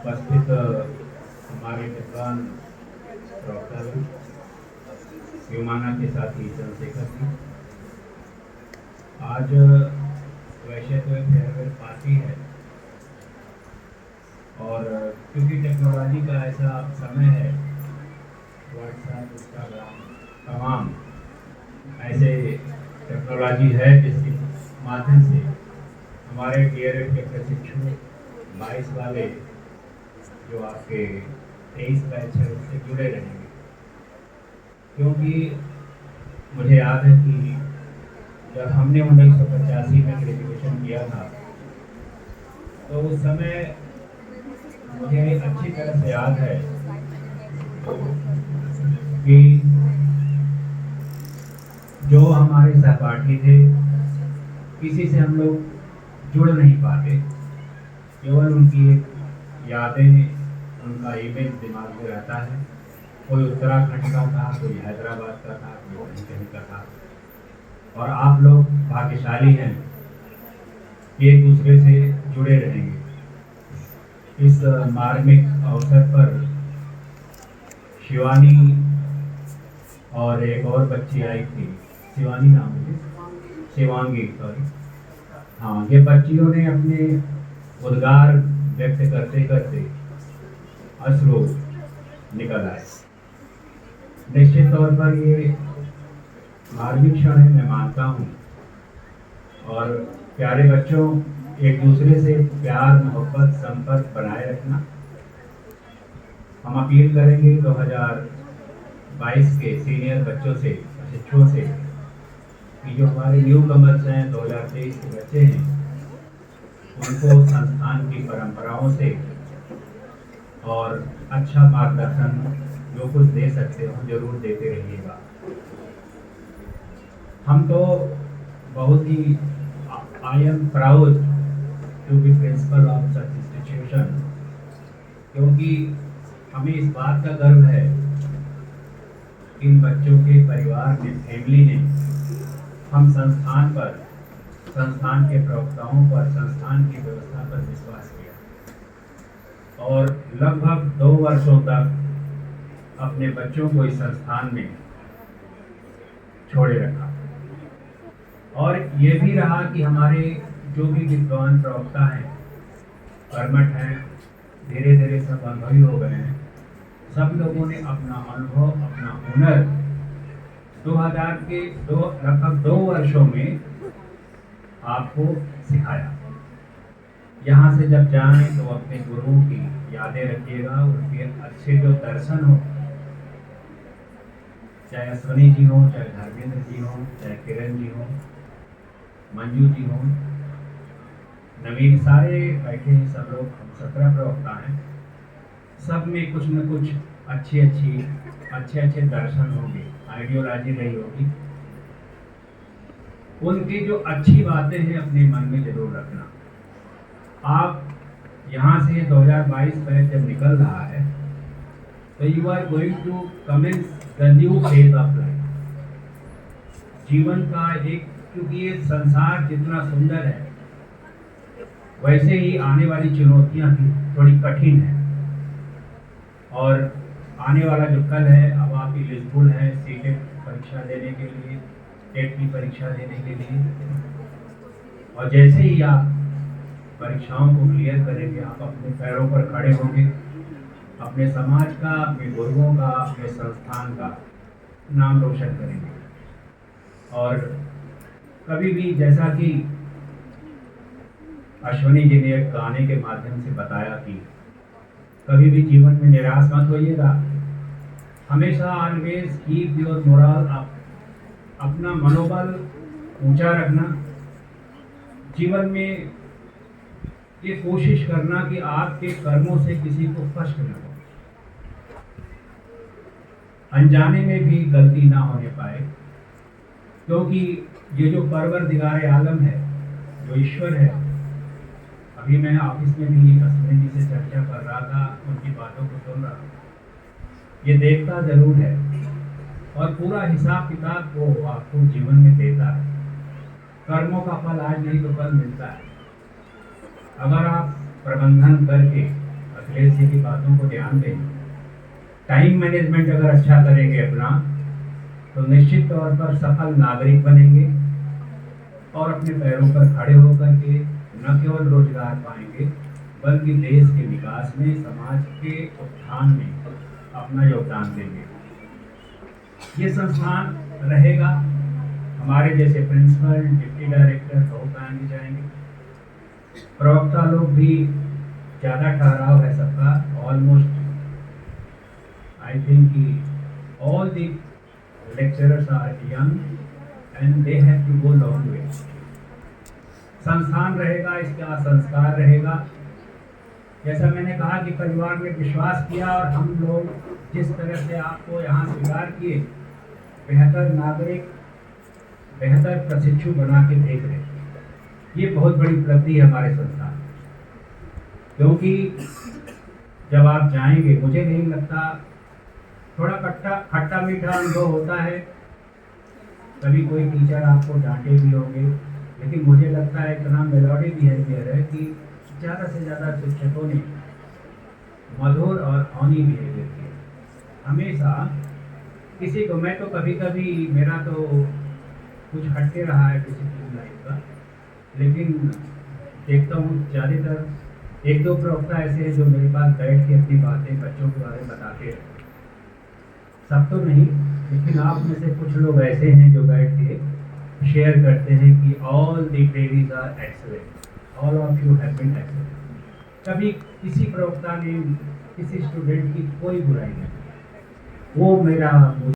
उपस्थित हमारे विद्वान डॉक्टर युमाना के साथी चंद्रशेखर जी, आज वैसे तो एक फेयरवेल पार्टी है और क्योंकि टेक्नोलॉजी का ऐसा समय है, व्हाट्सएप, इंस्टाग्राम, तमाम ऐसे टेक्नोलॉजी है जिसके माध्यम से हमारे डीएलएड के प्रशिक्षु 22 वाले जो आपके 23 बैच है उससे जुड़े रहेंगे। क्योंकि मुझे याद है कि जब हमने 1985 में ग्रेजुएशन किया था तो उस समय मुझे अच्छी तरह से याद है कि जो हमारे सहपाठी थे किसी से हम लोग जुड़ नहीं पाते, केवल उनकी एक यादें, उनका इमेज दिमाग में रहता है। कोई उत्तराखंड का था, कोई हैदराबाद का था, कोई कहीं कहीं का था। और आप लोग भाग्यशाली हैं कि एक दूसरे से जुड़े रहेंगे। इस मार्मिक अवसर पर शिवानी और एक और बच्ची आई थी, शिवानी नाम है, शिवांगी, सॉरी, हाँ, ये बच्चियों ने अपने उद्गार व्यक्त करते करते अश्रु निकल आए। निश्चित तौर पर ये धार्मिक क्षण है, मैं मानता हूँ। और प्यारे बच्चों, एक दूसरे से प्यार, मोहब्बत, संपर्क बनाए रखना। हम अपील करेंगे 2022 के सीनियर बच्चों से, शिक्षकों से, कि जो हमारे न्यू कमर्स हैं, 2023 के बच्चे हैं, उनको संस्थान की परंपराओं से और अच्छा मार्गदर्शन जो कुछ दे सकते हो जरूर देते रहिएगा। हम तो बहुत ही I am proud to be principal of such institution, क्योंकि हमें इस बात का गर्व है कि इन बच्चों के परिवार ने, फैमिली ने हम संस्थान पर, संस्थान के प्रवक्ताओं पर, संस्थान की व्यवस्था पर विश्वास किया और लगभग 2 वर्षों तक अपने बच्चों को इस संस्थान में छोड़े रखा। और ये भी रहा कि हमारे जो भी विद्वान प्रवक्ता हैं, कर्मठ हैं, धीरे धीरे सब अनुभवी हो गए हैं। सब लोगों ने अपना अनुभव, अपना हुनर 2000 के लगभग 2 वर्षों में आपको सिखाया। यहाँ से जब जाएं तो अपने गुरुओं की यादें रखिएगा, उनके अच्छे जो दर्शन हो, चाहे अश्वनी जी हो, चाहे धर्मेंद्र जी हो, चाहे किरण जी हो, मंजू जी हो, नवीन, सारे बैठे हैं सब लोग, हम 17 प्रवक्ता हैं। सब में कुछ न कुछ अच्छे दर्शन होंगे, आइडियोलॉजी रही होगी। उनकी जो अच्छी बातें हैं अपने मन में जरूर रखना। आप यहाँ से 2022 बैच जब निकल रहा है तो you are going to commence the new phase of life. जीवन का एक, क्योंकि ये संसार जितना सुंदर है वैसे ही आने वाली चुनौतियां भी थोड़ी कठिन है। और आने वाला जो कल है, अब आप एलिजिबल हैं सीटेट परीक्षा देने के लिए, टेट की परीक्षा देने के लिए, और जैसे ही आप परीक्षाओं को क्लियर करेंगे, आप अपने पैरों पर खड़े होंगे, अपने समाज का, अपने गुरुओं का, अपने संस्थान का नाम रोशन करेंगे। और कभी भी, जैसा कि अश्वनी जी ने एक गाने के माध्यम से बताया कि कभी भी जीवन में निराश मत होइएगा, हमेशा always keep your moral up, अपना मनोबल ऊंचा रखना। जीवन में ये कोशिश करना कि आपके कर्मों से किसी को कष्ट न हो, अनजाने में भी गलती ना होने पाए, क्योंकि ये जो परवरदिगार आलम है, जो ईश्वर है, अभी मैं ऑफिस में भी अश्विनी जी से चर्चा कर रहा था, उनकी बातों को सुन रहा था, ये देखता जरूर है और पूरा हिसाब किताब वो आपको जीवन में देता है। कर्मों का फल आज नहीं तो कल मिलता है। अगर आप प्रबंधन करके अखिलेश जी की बातों को ध्यान दें, टाइम मैनेजमेंट अगर अच्छा करेंगे अपना, तो निश्चित तौर पर सफल नागरिक बनेंगे और अपने पैरों पर खड़े होकर के न केवल रोजगार पाएंगे, बल्कि देश के विकास में, समाज के उत्थान में अपना योगदान देंगे। ये संस्थान रहेगा, हमारे जैसे प्रिंसिपल, डिप्टी डायरेक्टर बहुत आएंगे जाएंगे, प्रवक्ता लोग भी ज़्यादा ठहराव है सबका, almost I think all the lecturers are young and they have to go long way. संस्थान रहेगा, इसका संस्कार रहेगा। जैसा मैंने कहा कि परिवार ने विश्वास किया और हम लोग जिस तरह से आपको यहाँ स्वीकार किए, बेहतर नागरिक, बेहतर प्रशिक्षु बना के भेज रहे, ये बहुत बड़ी उपलब्धि है हमारे संस्थान। क्योंकि जब आप जाएंगे, मुझे नहीं लगता, थोड़ा खट्टा मीठा अनुभव होता है, कभी कोई टीचर आपको डांटे भी होंगे, लेकिन मुझे लगता है इतना मेलोडी बिहेवियर है कि ज़्यादा से ज़्यादा शिक्षकों ने मधुर और हौनी बिहेवियर किया हमेशा। किसी को, मैं तो कभी कभी, मेरा तो कुछ हटके रहा है डिसिप्लिन लाइफ का, लेकिन देखता हूँ ज़्यादातर एक दो प्रवक्ता ऐसे हैं जो मेरे पास बैठ के अपनी बातें बच्चों के बारे में बताते हैं। सब तो नहीं, लेकिन आप में से कुछ लोग ऐसे हैं जो बैठ के शेयर करते हैं कि all the trainings are excellent, all of you have been excellent. कभी किसी प्रवक्ता ने किसी स्टूडेंट की कोई बुराई नहीं की। वो मेरा